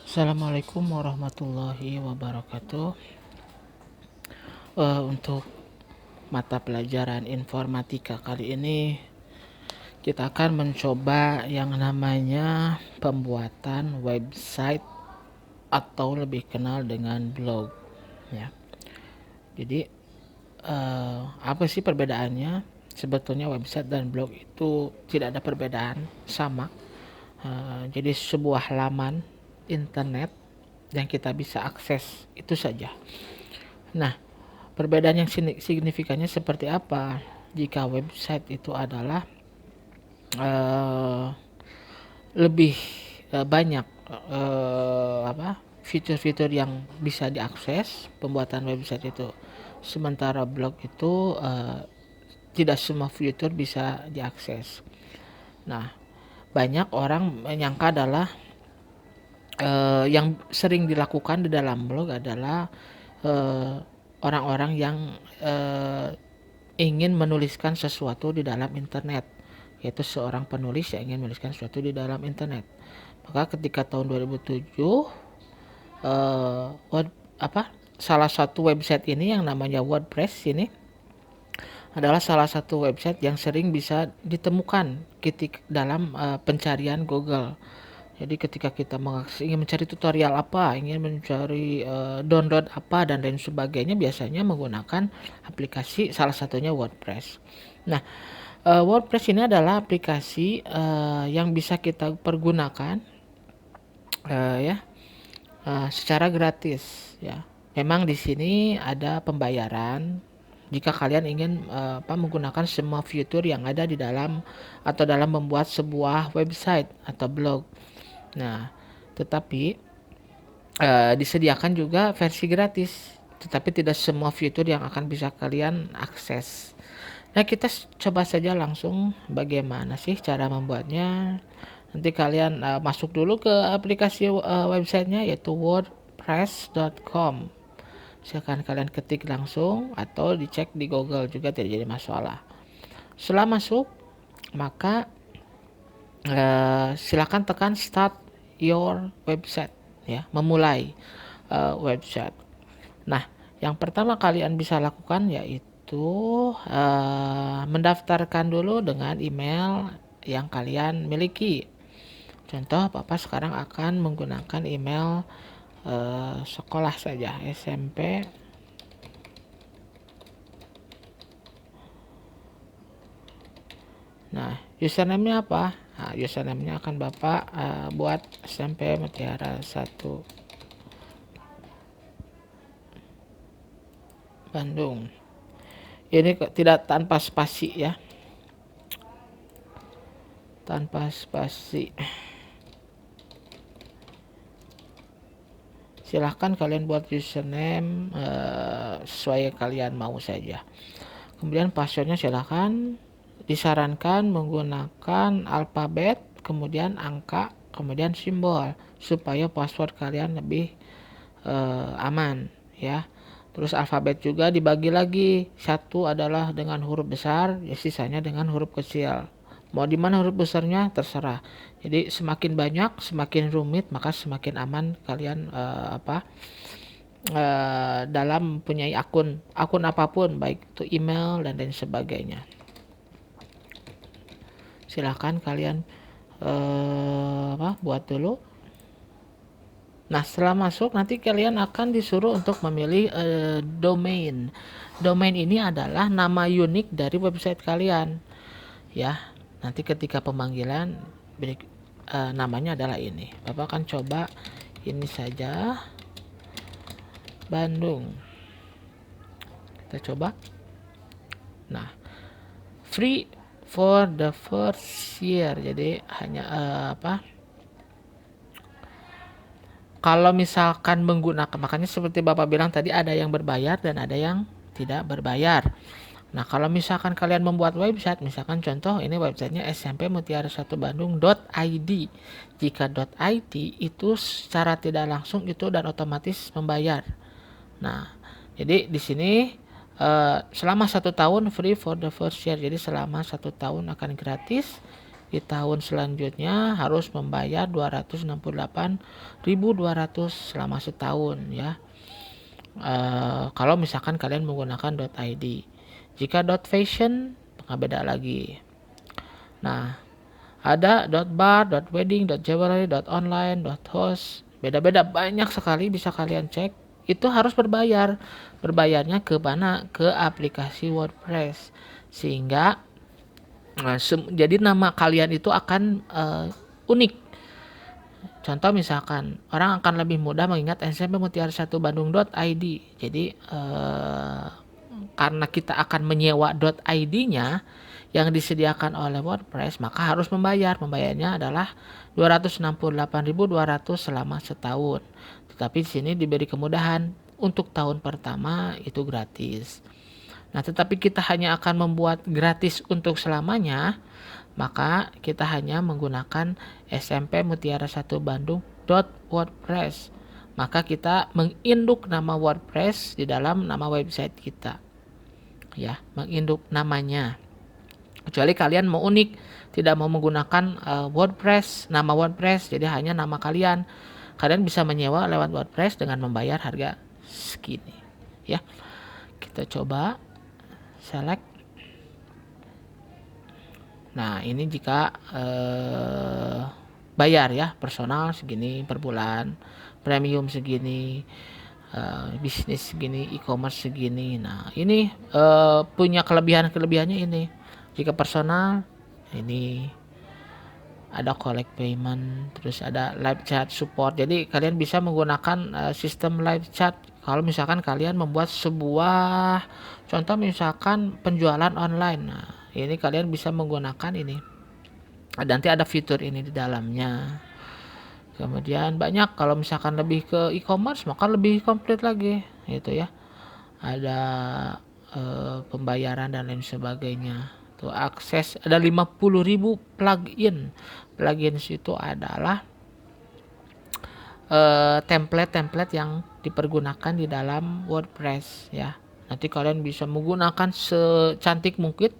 Assalamualaikum warahmatullahi wabarakatuh. Untuk mata pelajaran informatika kali ini kita akan mencoba yang namanya pembuatan website atau lebih kenal dengan blog ya. Jadi apa sih perbedaannya? Sebetulnya website dan blog itu tidak ada perbedaan, sama. Jadi sebuah laman internet yang kita bisa akses, itu saja. Nah, perbedaan yang signifikannya seperti apa? Jika website itu adalah lebih banyak fitur-fitur yang bisa diakses pembuatan website itu. Sementara blog itu tidak semua fitur bisa diakses. Nah, banyak orang menyangka adalah yang sering dilakukan di dalam blog adalah orang-orang yang ingin menuliskan sesuatu di dalam internet, yaitu seorang penulis yang ingin menuliskan sesuatu di dalam internet. Maka ketika tahun 2007 salah satu website ini yang namanya WordPress ini adalah salah satu website yang sering bisa ditemukan ketika dalam pencarian Google. Jadi ketika kita ingin mencari tutorial apa, ingin mencari download apa dan lain sebagainya, biasanya menggunakan aplikasi salah satunya WordPress. Nah, WordPress ini adalah aplikasi yang bisa kita pergunakan secara gratis ya. Memang di sini ada pembayaran jika kalian ingin menggunakan semua fitur yang ada di dalam atau dalam membuat sebuah website atau blog. Nah, tetapi disediakan juga versi gratis, tetapi tidak semua fitur yang akan bisa kalian akses. Nah, kita coba saja langsung bagaimana sih cara membuatnya. Nanti kalian masuk dulu ke aplikasi websitenya, yaitu wordpress.com. Silakan kalian ketik langsung atau dicek di Google juga, tidak jadi masalah. Setelah masuk, maka silakan tekan start your website ya, memulai website. Nah, yang pertama kalian bisa lakukan yaitu mendaftarkan dulu dengan email yang kalian miliki. Contoh, Papa sekarang akan menggunakan email sekolah saja, SMP. Nah, username-nya apa? Nah, username-nya akan Bapak buat SMP Mutiara 1 Bandung. Ini tidak tanpa spasi ya. Tanpa spasi. Silahkan kalian buat username sesuai kalian mau saja. Kemudian passwordnya silahkan, disarankan menggunakan alfabet, kemudian angka, kemudian simbol, supaya password kalian lebih aman ya. Terus alfabet juga dibagi lagi, satu adalah dengan huruf besar, sisanya dengan huruf kecil. Mau di mana huruf besarnya terserah. Jadi semakin banyak, semakin rumit, maka semakin aman kalian dalam mempunyai akun apapun, baik itu email dan lain sebagainya. Silahkan kalian buat dulu. Nah, setelah masuk nanti kalian akan disuruh untuk memilih domain. Domain ini adalah nama unik dari website kalian ya. Nanti ketika pemanggilan namanya adalah ini. Bapak akan coba ini saja, Bandung. Kita coba. Nah, free for the first year. Jadi hanya kalau misalkan menggunakan, makanya seperti Bapak bilang tadi, ada yang berbayar dan ada yang tidak berbayar. Nah, kalau misalkan kalian membuat website, misalkan contoh ini websitenya smp-mutiara1bandung.id. Jika .id itu secara tidak langsung itu dan otomatis membayar. Nah, jadi di sini selama 1 tahun free for the first year. Jadi selama 1 tahun akan gratis di tahun selanjutnya harus membayar 268.200 selama setahun ya. Kalau misalkan kalian menggunakan .id. Jika .fashion maka beda lagi. Nah, ada .bar, .wedding, .jewelry, .online, .host, beda-beda banyak sekali, bisa kalian cek. Itu harus berbayar. Berbayarnya ke mana? Ke aplikasi WordPress. Sehingga jadi nama kalian itu akan unik. Contoh misalkan orang akan lebih mudah mengingat SMP Mutiara 1 Bandung.id. Jadi karena kita akan menyewa .id-nya yang disediakan oleh WordPress, maka harus membayar. Membayarnya adalah 268.200 selama setahun. Tetapi di sini diberi kemudahan untuk tahun pertama itu gratis. Nah, tetapi kita hanya akan membuat gratis untuk selamanya, maka kita hanya menggunakan SMP Mutiara 1 Bandung .wordpress. Maka kita menginduk nama WordPress di dalam nama website kita. Ya, menginduk namanya. Kecuali kalian mau unik, tidak mau menggunakan WordPress, nama WordPress, jadi hanya nama kalian. Kalian bisa menyewa lewat WordPress dengan membayar harga segini. Ya, kita coba select. Nah, ini jika bayar ya, personal segini per bulan, premium segini, bisnis segini, e-commerce segini. Nah, ini punya kelebihannya ini. Jika personal, ini ada collect payment, terus ada live chat support. Jadi kalian bisa menggunakan sistem live chat kalau misalkan kalian membuat sebuah contoh misalkan penjualan online. Nah, ini kalian bisa menggunakan ini. Nanti ada fitur ini di dalamnya. Kemudian banyak kalau misalkan lebih ke e-commerce maka lebih komplit lagi gitu ya. Ada pembayaran dan lain sebagainya. Tuh akses ada 50.000 plugin. Plugins itu adalah template-template yang dipergunakan di dalam WordPress ya. Nanti kalian bisa menggunakan secantik mungkin,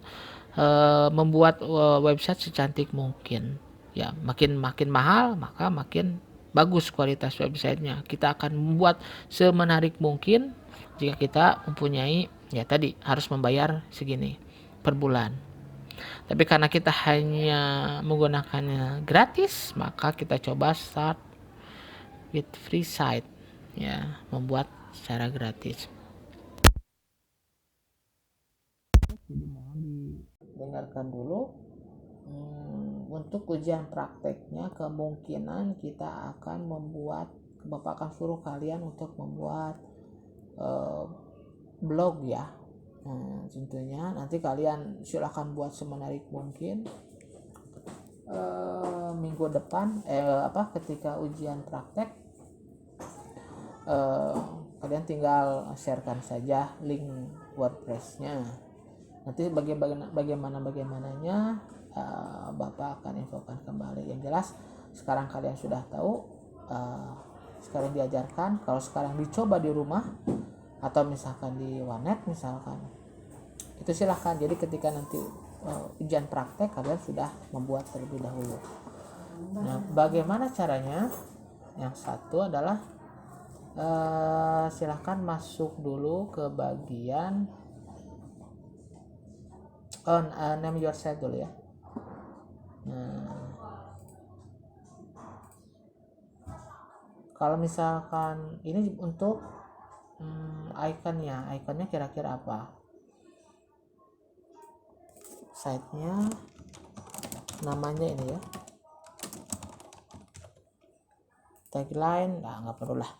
membuat website secantik mungkin. Ya, makin mahal maka makin bagus kualitas websitenya. Kita akan membuat semenarik mungkin jika kita mempunyai ya tadi harus membayar segini per bulan. Tapi karena kita hanya menggunakannya gratis, maka kita coba start with free site ya, membuat secara gratis. Jadi mohon didengarkan dulu. Untuk ujian prakteknya kemungkinan kita akan membuat, Bapak akan suruh kalian untuk membuat blog ya. Tentunya nanti kalian silahkan buat semenarik mungkin. Minggu depan ketika ujian praktek kalian tinggal sharekan saja link WordPress-nya. Nanti bagaimananya Bapak akan infokan kembali. Yang jelas sekarang kalian sudah tahu, sekarang diajarkan. Kalau sekarang dicoba di rumah atau misalkan di warnet misalkan, itu silahkan. Jadi ketika nanti ujian praktek kalian sudah membuat terlebih dahulu. Nah, bagaimana caranya? Yang satu adalah silahkan masuk dulu ke bagian name yourself dulu ya. Nah, kalau misalkan ini untuk ikonnya kira-kira apa? Site-nya namanya ini ya. Tagline, nggak perlu lah.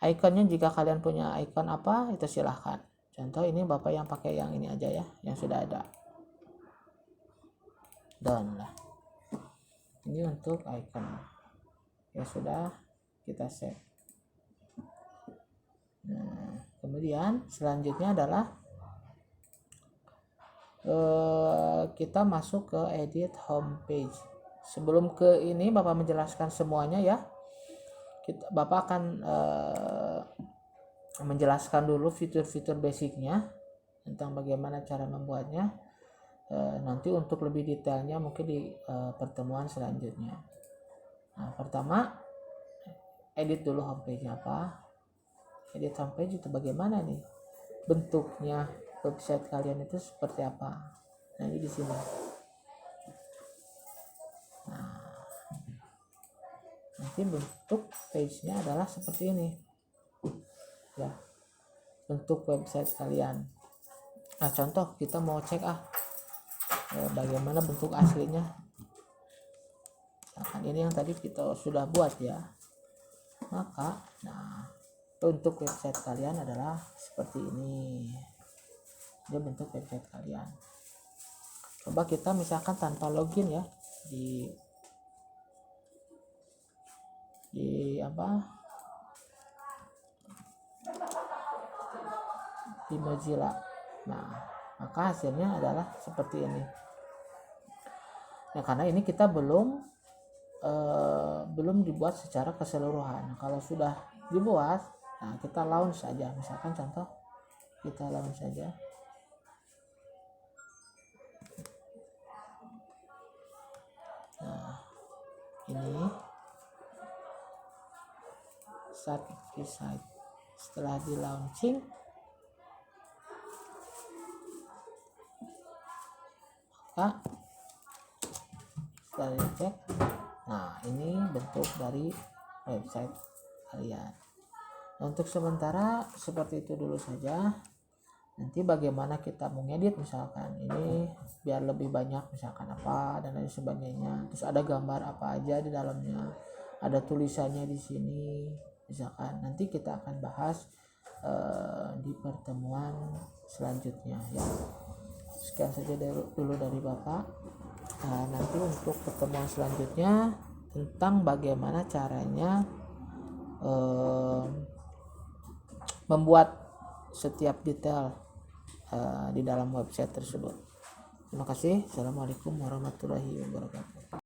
Ikonnya jika kalian punya ikon apa itu silahkan. Contoh ini Bapak yang pakai yang ini aja ya, yang sudah ada. Done lah. Ini untuk icon ya, sudah kita save. Nah, kemudian selanjutnya adalah kita masuk ke edit homepage. Sebelum ke ini Bapak menjelaskan semuanya ya, Bapak akan menjelaskan dulu fitur-fitur basicnya tentang bagaimana cara membuatnya. nanti untuk lebih detailnya mungkin di pertemuan selanjutnya. Nah, pertama edit dulu homepage-nya apa. Edit homepage itu bagaimana nih bentuknya, website kalian itu seperti apa. Nah, ini di sini. Nah, nanti bentuk page-nya adalah seperti ini ya, bentuk website kalian. Nah, contoh kita mau cek bagaimana bentuk aslinya. Nah, ini yang tadi kita sudah buat ya. Maka untuk website kalian adalah seperti ini. Dia bentuk website kalian. Coba kita misalkan tanpa login ya di Mozilla. Nah, maka hasilnya adalah seperti ini. Nah, karena ini kita belum dibuat secara keseluruhan. Kalau sudah dibuat, nah kita launch saja. Misalkan contoh kita launch saja. Nah, ini start site. Setelah di launching, maka setelah dicek, nah ini bentuk dari website kalian. Nah, untuk sementara seperti itu dulu saja. Nanti bagaimana kita mengedit, misalkan ini biar lebih banyak misalkan apa dan lain sebagainya. Terus ada gambar apa aja di dalamnya, ada tulisannya di sini misalkan. Nanti kita akan bahas di pertemuan selanjutnya ya. Sekian saja dulu dari Bapak. Nanti untuk pertemuan selanjutnya tentang bagaimana caranya membuat setiap detail di dalam website tersebut. Terima kasih. Assalamualaikum warahmatullahi wabarakatuh.